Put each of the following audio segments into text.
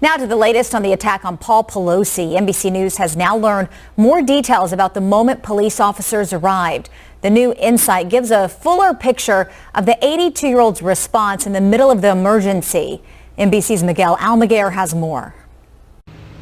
Now to the latest on the attack on Paul Pelosi. NBC News has now learned more details about the moment police officers arrived. The new insight gives a fuller picture of the 82-year-old's response in the middle of the emergency. NBC's Miguel Almaguer has more.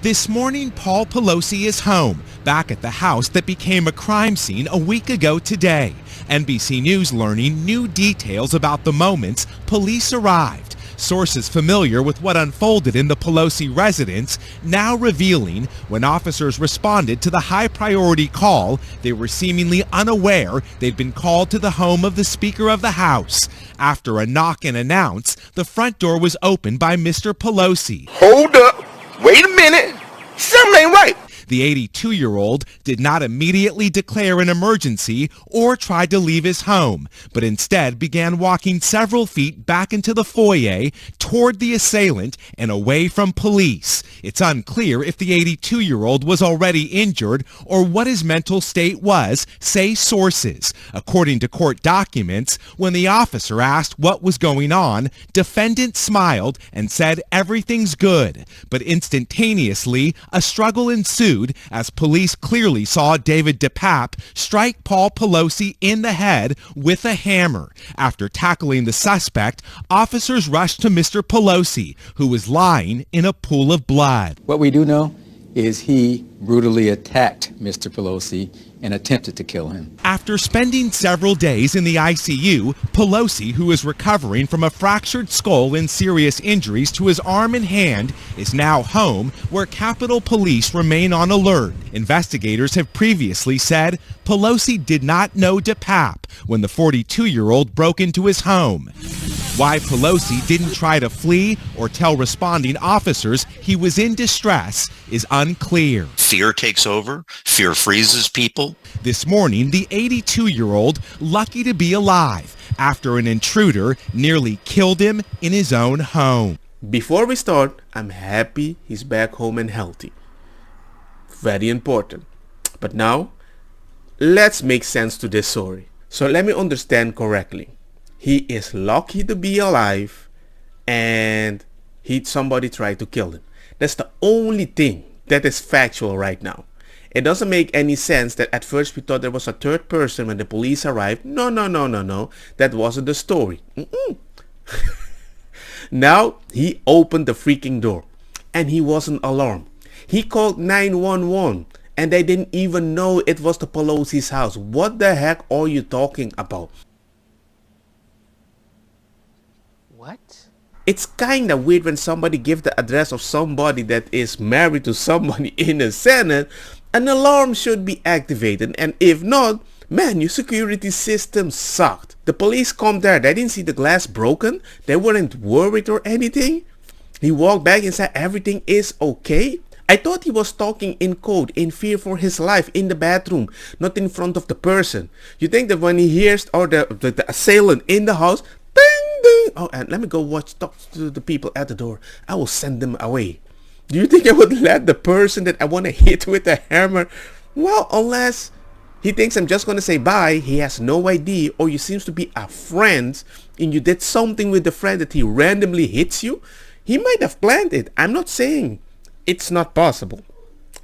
This morning, Paul Pelosi is home, back at the house that became a crime scene a week ago today. NBC News learning new details about the moments police arrived. Sources familiar with what unfolded in the Pelosi residence now revealing when officers responded to the high-priority call, they were seemingly unaware they'd been called to the home of the Speaker of the House. After a knock and announce, the front door was opened by Mr. Pelosi. Hold up. Wait a minute. Something ain't right. The 82-year-old did not immediately declare an emergency or try to leave his home, but instead began walking several feet back into the foyer toward the assailant and away from police. It's unclear if the 82-year-old was already injured or what his mental state was, say sources. According to court documents, when the officer asked what was going on, defendant smiled and said everything's good. But instantaneously, a struggle ensued as police clearly saw David DePape strike Paul Pelosi in the head with a hammer. After tackling the suspect, officers rushed to Mr. Pelosi, who was lying in a pool of blood. What we do know is he brutally attacked Mr. Pelosi and attempted to kill him. After spending several days in the ICU, Pelosi, who is recovering from a fractured skull and serious injuries to his arm and hand, is now home, where Capitol Police remain on alert. Investigators have previously said Pelosi did not know DePape when the 42-year-old broke into his home. Why Pelosi didn't try to flee or tell responding officers he was in distress is unclear. Fear takes over. Fear freezes people. This morning, the 82-year-old, lucky to be alive after an intruder nearly killed him in his own home. Before we start, I'm happy he's back home and healthy. Very important. But now, let's make sense to this story. So let me understand correctly. He is lucky to be alive and somebody tried to kill him. That's the only thing that is factual right now. It doesn't make any sense that at first we thought there was a third person when the police arrived. No. That wasn't the story. Now he opened the freaking door and he wasn't alarmed. He called 911 and they didn't even know it was the Pelosi's house. What the heck are you talking about? What? It's kind of weird when somebody gives the address of somebody that is married to somebody in the Senate. An alarm should be activated, and if not, man, your security system sucked. The police come there, they didn't see the glass broken, they weren't worried or anything. He walked back and said everything is okay. I thought he was talking in code, in fear for his life, in the bathroom, not in front of the person. You think that when he hears the assailant in the house, ding, ding, oh, and let me go talk to the people at the door, I will send them away. Do you think I would let the person that I want to hit with a hammer? Well, unless he thinks I'm just going to say bye, he has no idea, or you seems to be a friend and you did something with the friend that he randomly hits you. He might have planned it. I'm not saying it's not possible.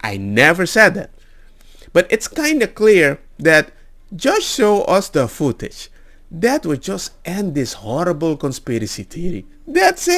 I never said that. But it's kind of clear that just show us the footage. That would just end this horrible conspiracy theory. That's it.